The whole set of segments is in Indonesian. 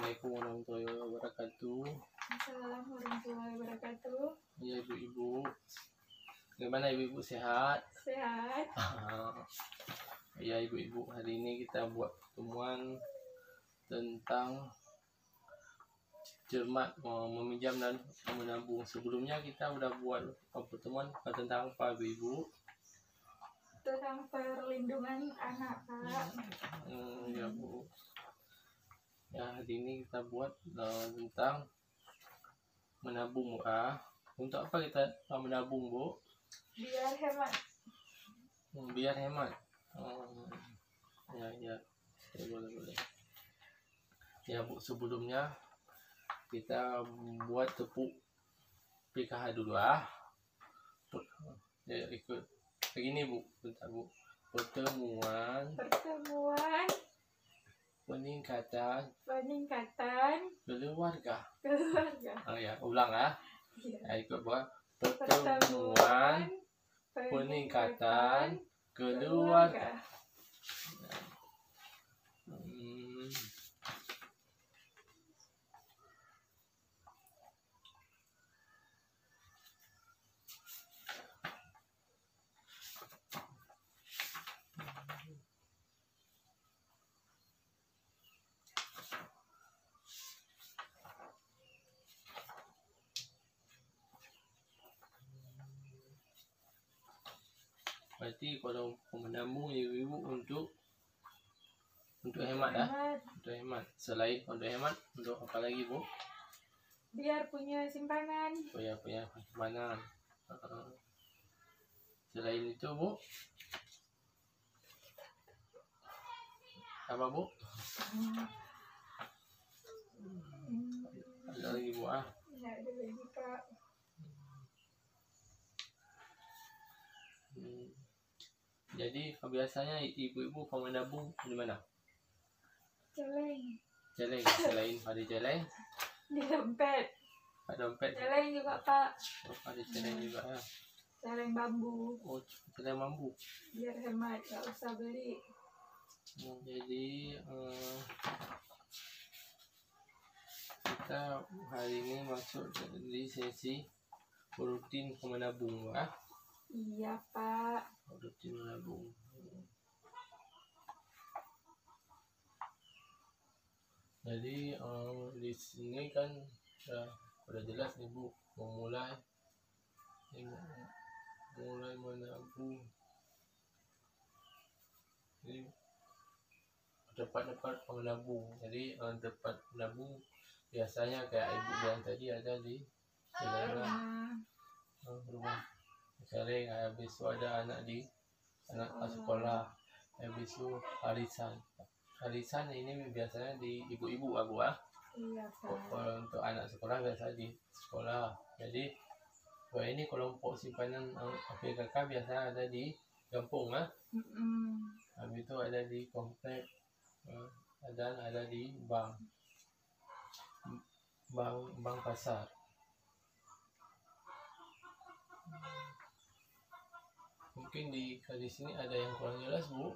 Assalamualaikum warahmatullahi wabarakatuh. Assalamualaikum warahmatullahi wabarakatuh. Ya ibu-ibu, bagaimana ibu-ibu, sehat? Sehat. Ya ibu-ibu, hari ini kita buat pertemuan tentang cermat meminjam dan menabung. Sebelumnya kita udah buat pertemuan tentang apa ibu-ibu? Tentang perlindungan anak, Pak. Ya Bu. Ya, hari ini kita buat tentang menabung, Bu. Untuk apa kita menabung, Bu? Biar hemat. Biar hemat. Ya, boleh. Ya Bu, sebelumnya kita buat tepuk PKH dulu Ya, ikut begini Bu, bentar Bu. Pertemuan peningkatan keluarga. Ya, ulang Ya. ikut buat pertemuan peningkatan keluarga. Berarti kalau menabung ibu-ibu untuk hemat untuk hemat. Selain untuk hemat, untuk apa lagi Bu? Biar punya simpanan. Punya simpanan. Selain itu Bu, apa Bu? Ada lagi Bu? Ya, ada lagi Pak. Jadi biasanya ibu-ibu kalau menabung di mana? Celeng. Selain pada celeng? Di dompet. Dompet. Celeng juga Pak. Ada celeng juga ya. Celeng bambu. Oh, celeng bambu. Biar hemat, nggak usah beli. Jadi kita hari ini masuk di sesi rutin menabung, Iya Pak. Rutin menabung. Jadi di sini kan udah jelas nih Bu, mulai menabung. Jadi tempat menabung. Jadi tempat menabung biasanya kayak ibu bilang tadi ada di rumah. Misalnya habis itu ada anak sekolah, habis itu arisan ini biasanya di ibu-ibu Bu. Iya Pak. Kalau untuk anak sekolah biasa di sekolah. Jadi ini kelompok simpanan PKK biasa ada di kampung habis itu ada di komplek dan ada di bank pasar. Mungkin di sini ada yang kurang jelas Bu.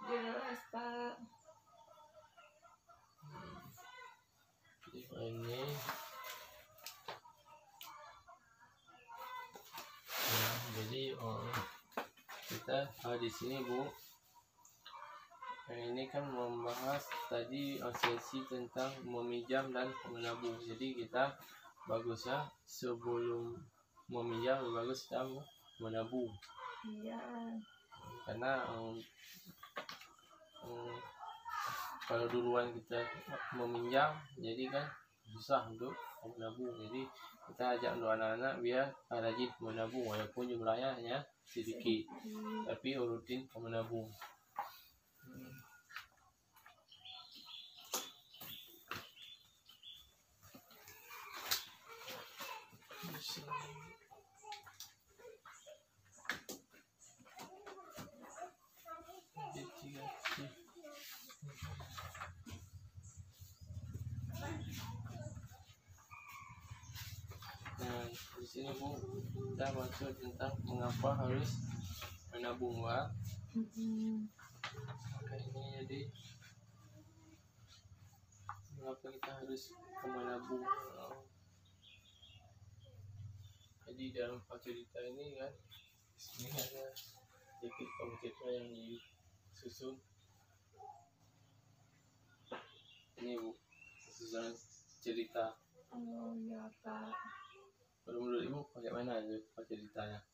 Jelas Pak. Ini jadi kita di sini Bu. Ini kan membahas tadi sesi tentang meminjam dan menabung. Jadi kita bagusnya sebelum meminjam bagus kita menabung. Iya. Karena kalau duluan kita meminjam, jadi kan susah untuk menabung. Jadi kita ajak untuk anak-anak biar rajin menabung, walaupun jumlahnya hanya sedikit, tapi rutin menabung. Di sini Bu, kita masuk tentang mengapa harus menabung Ini jadi mengapa kita harus menabung. Jadi dalam cerita ini kan, ini ada sedikit cerita yang disusun. Ini Bu, susunan cerita. Oh iya Pak. Kalau menurut Ibu bagaimana itu ceritanya?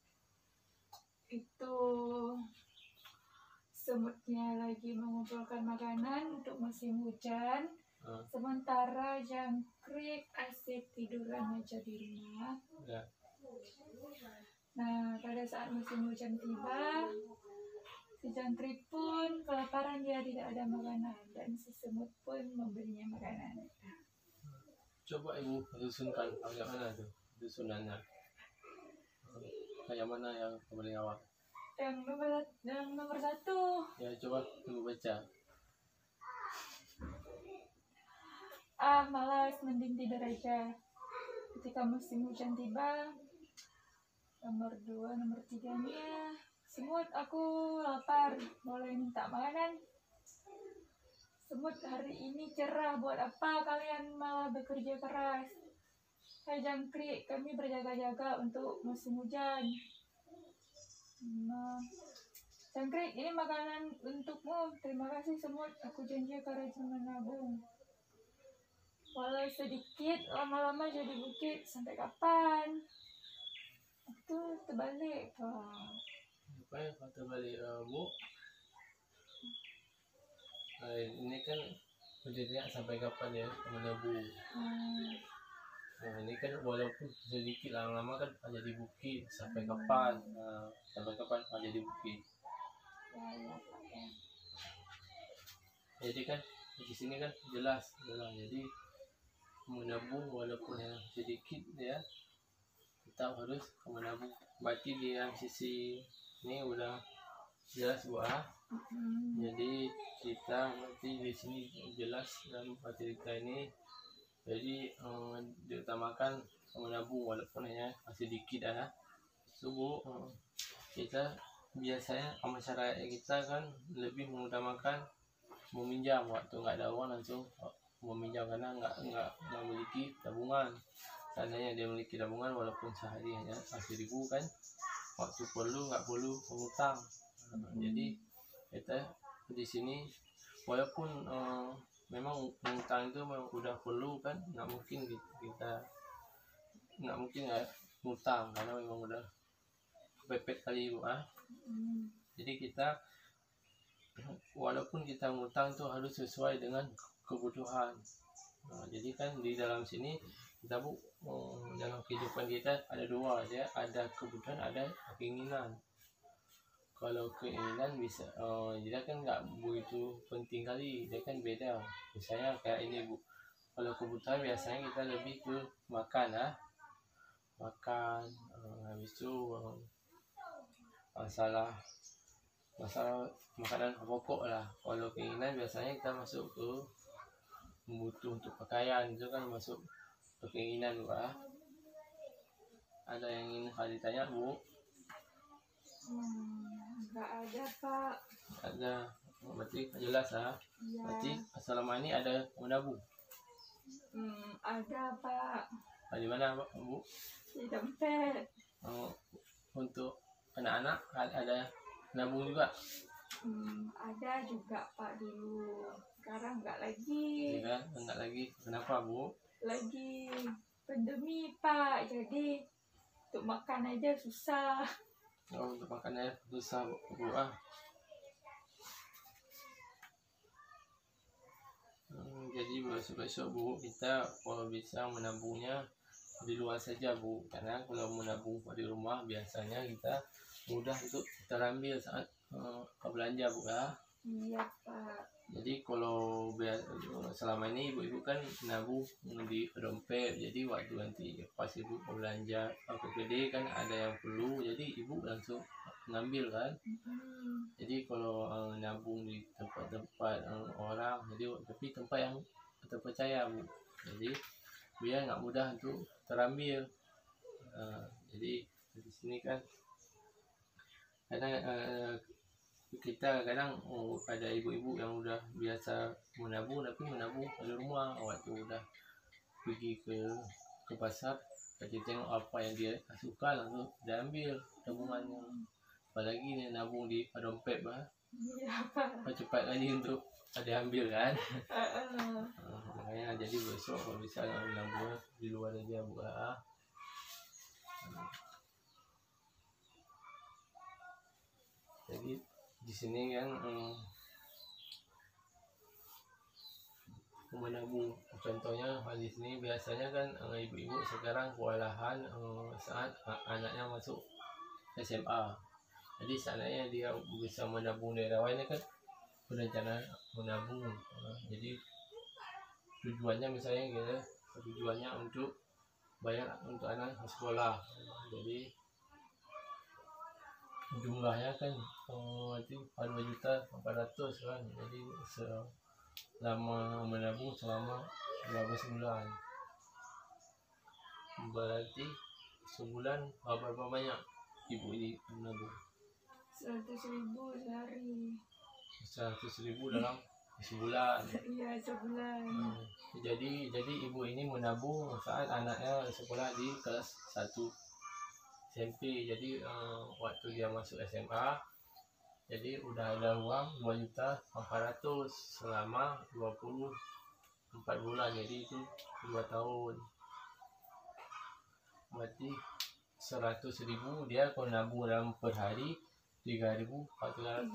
Itu semutnya lagi mengumpulkan makanan untuk musim hujan. Sementara jangkrik asik tiduran aja di rumah. Ya. Nah, pada saat musim hujan tiba, si jangkrik pun kelaparan, dia tidak ada makanan, dan si semut pun memberinya makanan. Coba Ibu susunkan bagaimana tuh susunannya. Kayak mana yang paling awal? Yang nomor satu. Ya coba Ibu baca. Malas, mending tidur aja. Ketika musim hujan tiba. Nomor 2, nomor 3-nya, semut, aku lapar, boleh minta makanan? Semut, hari ini cerah, buat apa kalian malah bekerja keras? Hai jangkrik, kami berjaga-jaga untuk musim hujan. Nah, jangkrik, ini makanan untukmu. Terima kasih semut, aku janji akan rajin menabung. Walau sedikit, lama-lama jadi bukit. Sampai kapan? Itu terbalik, Pak. Apa yang terbalik, Bu? Ini kan kejadian sampai kapan ya menabung. Nah ini kan walaupun sedikit, lama-lama kan akan jadi bukit. Sampai kapan? Sampai kapan akan jadi bukit? Ya, Pak, ya. Jadi kan di sini kan jelas. Jadi menabung walaupun yang sedikit ya, kita harus menabung. Berarti di yang sisi ini udah jelas Bu. Jadi kita nanti di sini jelas dalam cerita ini. Jadi diutamakan menabung walaupun hanya sedikit ya. Bu, kita biasanya masyarakat kita kan lebih mengutamakan meminjam. Waktu nggak ada uang langsung meminjam karena nggak memiliki tabungan. Seandainya dia memiliki tabungan walaupun sehari hanya 1.000 kan, waktu perlu nggak perlu mengutang. Jadi kita di sini walaupun memang mengutang itu memang udah perlu kan, nggak mungkin kita nggak mungkin ya ngutang karena memang udah kepepet kali Bu. Jadi kita walaupun kita ngutang itu harus sesuai dengan kebutuhan. Jadi kan di dalam sini kita Bu, dalam kehidupan kita ada dua ya, ada kebutuhan, ada keinginan. Kalau keinginan bisa dia kan nggak begitu penting kali, dia kan beda. Misalnya kayak ini Bu, kalau kebutuhan biasanya kita lebih ke makan ya, habis itu masalah makanan pokok lah. Kalau keinginan biasanya kita masuk ke butuh untuk pakaian, itu kan masuk ke keinginan Bu. Ada yang ingin ditanya Bu? Nggak ada Pak. Ada, berarti jelas ya. Berarti selama ini ada menabung? Ada Pak. Di mana Bu? Di dompet. Untuk anak-anak ada nabung juga? Ada juga Pak dulu. Sekarang nggak lagi. Ya, enggak lagi. Kenapa Bu? Lagi pandemi Pak, jadi untuk makan aja susah. Untuk makannya susah Bu. Jadi besok-besok Bu, kita kalau bisa menabungnya di luar saja Bu, karena kalau menabung di rumah biasanya kita mudah untuk terambil saat belanja Bu ya. Iya Pak. Jadi kalau selama ini ibu-ibu kan nabung di dompet, jadi waktu nanti pas ibu belanja PPD kan ada yang perlu, jadi ibu langsung ngambil kan. Jadi kalau nabung di tempat-tempat orang, jadi tapi tempat yang terpercaya Bu, jadi biar nggak mudah untuk terambil. Jadi di sini kan karena kita kadang ada ibu-ibu yang udah biasa menabung, tapi menabung di rumah. Waktu udah pergi ke pasar, kita tengok apa yang dia suka, langsung dia ambil tabungannya. Apalagi dia nabung di dompet cepat kali untuk ada ambil kan. Makanya jadi besok kalau misalnya nabung di luar aja buat jadi di sini kan menabung. Contohnya di sini biasanya kan ibu-ibu sekarang kewalahan saat anaknya masuk SMA. Jadi seandainya dia bisa menabung dari awalnya kan berencana menabung. Jadi tujuannya misalnya gitu, tujuannya untuk bayar untuk anak sekolah. Jadi jumlahnya kan itu 2.400.000 kan. Jadi selama menabung selama 12 bulan, berarti sebulan berapa banyak ibu ini menabung? 100.000 sehari. 100.000 dalam sebulan. Iya, sebulan. Jadi ibu ini menabung saat anaknya sekolah di kelas 1 SMP. Jadi waktu dia masuk SMA, jadi udah ada uang 2.400.000 selama 24 bulan. Jadi itu 2 tahun. Berarti 100.000 dia kalau nabung dalam per hari 3.400.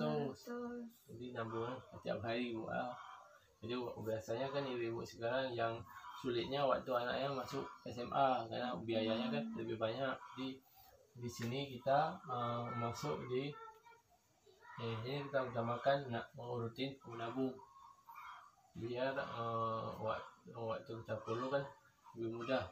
Jadi nabung setiap hari Bu. Jadi biasanya kan ibu-ibu sekarang yang sulitnya waktu anaknya masuk SMA karena biayanya kan lebih banyak. Di sini kita masuk di ini kita utamakan rutin menabung biar waktu kita perlu kan lebih mudah.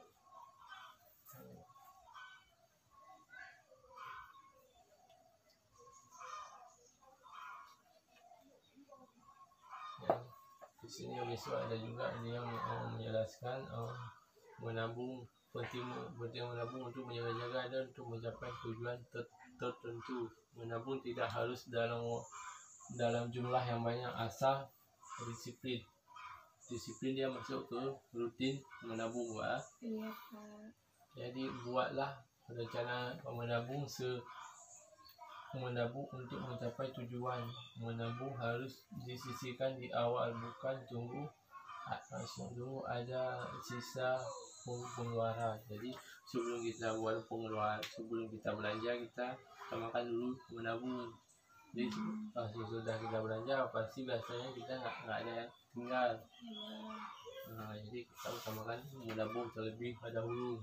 Di sini besok ada juga yang menjelaskan menabung penting menabung untuk menjaga-jaga dan untuk mencapai tujuan tertentu. Menabung tidak harus dalam jumlah yang banyak, asal disiplin dia masuk ke rutin menabung Pak. Iya Pak. Jadi buatlah rencana menabung untuk mencapai tujuan. Menabung harus disisihkan di awal, bukan tunggu ada sisa pengeluaran. Jadi sebelum kita buat pengeluaran, sebelum kita belanja, kita utamakan dulu menabung. Jadi sudah kita belanja pasti biasanya kita nggak ada yang tinggal. Jadi kita utamakan menabung terlebih dahulu.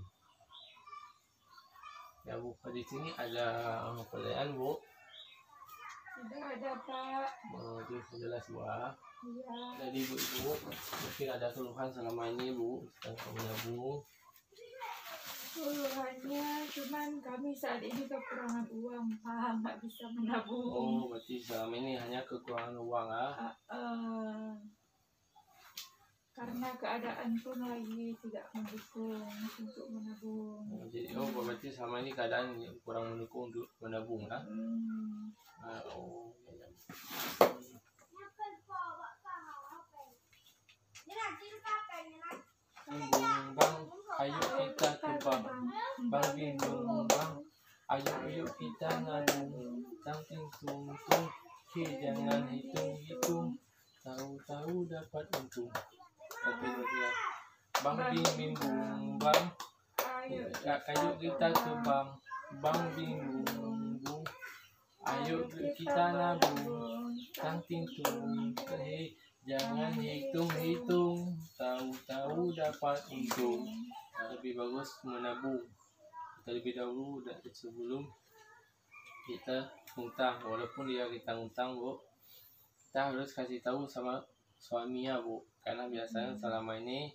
Ya Bu, di sini ada pertanyaan Bu? Tidak ada Pak. Itu jelas Bu. Iya. Jadi ibu-ibu mungkin ada keluhan selama ini Bu tentang menabung. Keluhannya cuman kami saat ini kekurangan uang Pak, nggak bisa menabung. Oh, berarti selama ini hanya kekurangan uang karena keadaan pun lagi tidak mendukung untuk menabung. Jadi berarti selama ini keadaan kurang mendukung untuk menabung lah. Bang, ayo kita terbang. Bang bingung bang, ayo kita nabung. Tangting tung, jangan hitung, tahu dapat untung. Bang bingung bang, ayo kita terbang. Bang bingung, ayo kita nabung. Tangting tung, jangan hitung, tahu dapat untung. Lebih bagus menabung terlebih dahulu sebelum kita ngutang. Walaupun kita ngutang Bu, kita harus kasih tahu sama suaminya Bu, karena biasanya selama ini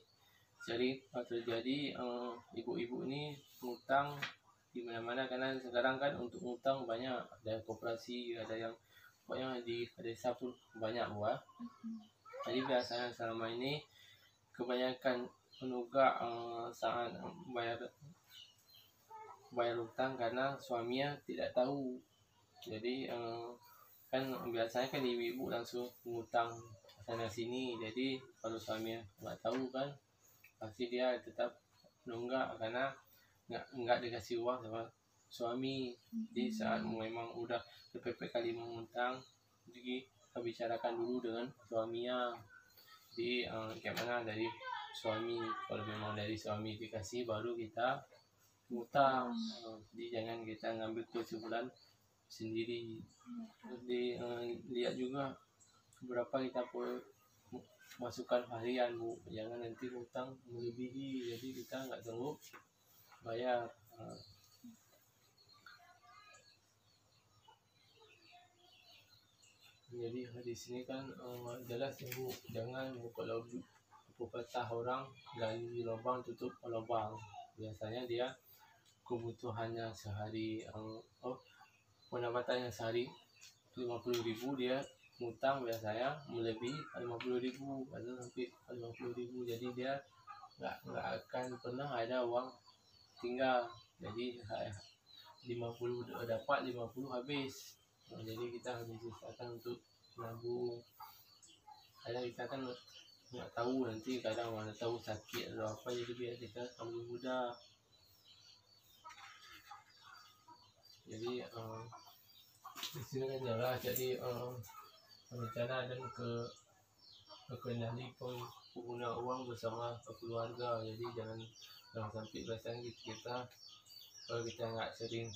sering terjadi ibu-ibu ini ngutang di mana-mana. Karena sekarang kan untuk ngutang banyak, ada koperasi, ada yang pokoknya di desa pun banyak Bu. Jadi biasanya selama ini kebanyakan penunggak saat bayar utang karena suaminya tidak tahu. Jadi kan biasanya kan ibu-ibu langsung ngutang sana sini, jadi kalau suami nggak tahu kan pasti dia tetap nunggak karena nggak dikasih uang sama suami. Di saat memang udah kepepet kali mengutang, jadi kita bicarakan dulu dengan suaminya. Jadi kayak mana dari suami, kalau memang dari suami dikasih baru kita ngutang. Jadi jangan kita ngambil kesimpulan sendiri. Terus lihat juga berapa kita masukkan harian Bu, jangan nanti utang melebihi jadi kita nggak sanggup bayar. Jadi di sini kan jelas ya Bu, jangan Bu, kalau pepatah orang gali lubang tutup lubang. Biasanya dia kebutuhannya sehari pendapatannya sehari 50.000, dia ngutang biasanya melebihi 50.000 atau sampai 50.000, jadi dia nggak akan pernah ada uang tinggal. Jadi 50 dapat 50 habis. Jadi kita harus usahakan untuk nabung. Kadang kita kan nggak tahu, nanti kadang mana tahu sakit atau apa, jadi biar kita ambil mudah. Jadi di sini kan jelas, jadi rencana dan kendali pengguna uang bersama keluarga. Jadi jangan sampai biasanya kita kalau kita nggak sering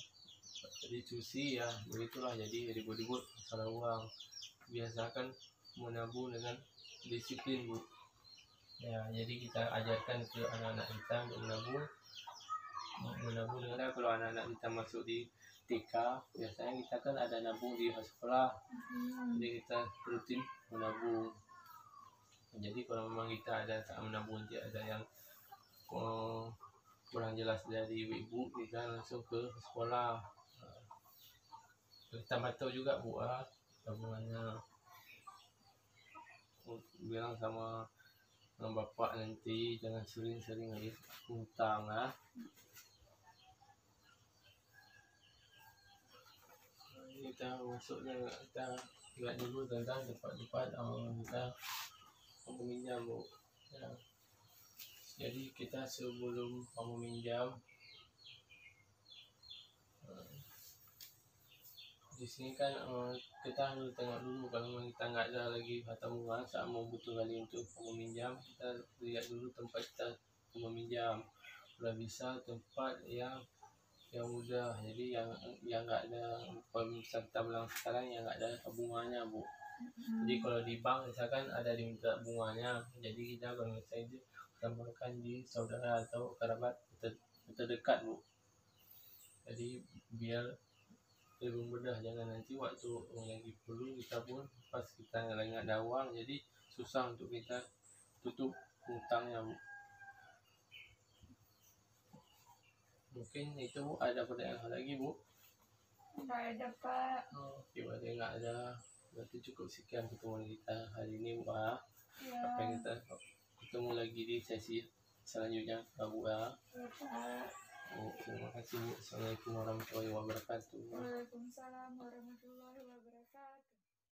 diskusi ya begitulah, jadi ribut-ribut masalah uang. Biasakan menabung dengan disiplin Bu ya, jadi kita ajarkan ke anak-anak kita untuk menabung dengan kalau anak-anak kita masuk di TK, biasanya kita kan ada nabung di sekolah, jadi kita rutin menabung. Jadi kalau memang kita ada menabung, ada yang kurang jelas dari ibu, kita langsung ke sekolah. Kita bantu juga Bu tabungannya, bilang sama bapak nanti jangan sering-sering lagi utang Kita masuknya, kita lihat dulu tentang tempat-tempat kita meminjam Bu ya. Jadi kita sebelum meminjam di sini kan kita harus tengok dulu, kalau kita nggak ada lagi tabungan saat mau butuh kali untuk meminjam, kita lihat dulu tempat kita meminjam. Kalau bisa tempat yang mudah, jadi yang nggak ada, kalau misalnya kita bilang sekarang yang nggak ada bunganya Bu. Jadi kalau di bank misalkan ada diminta bunganya, jadi kita kalau misalnya tambahkan di saudara atau kerabat terdekat Bu. Jadi biar lebih mudah, jangan nanti waktu lagi perlu kita pun pas kita lagi nggak ada uang, jadi susah untuk kita tutup hutangnya Bu. Mungkin itu Bu, ada pertanyaan lagi Bu? Nggak ada Pak. Oke, berarti nggak ada, berarti cukup sekian pertemuan kita hari ini Bu Ya. Sampai kita ketemu lagi di sesi selanjutnya Bu Ya Pak. Terima kasih Bu. Assalamualaikum warahmatullahi wabarakatuh. Waalaikumsalam warahmatullahi wabarakatuh.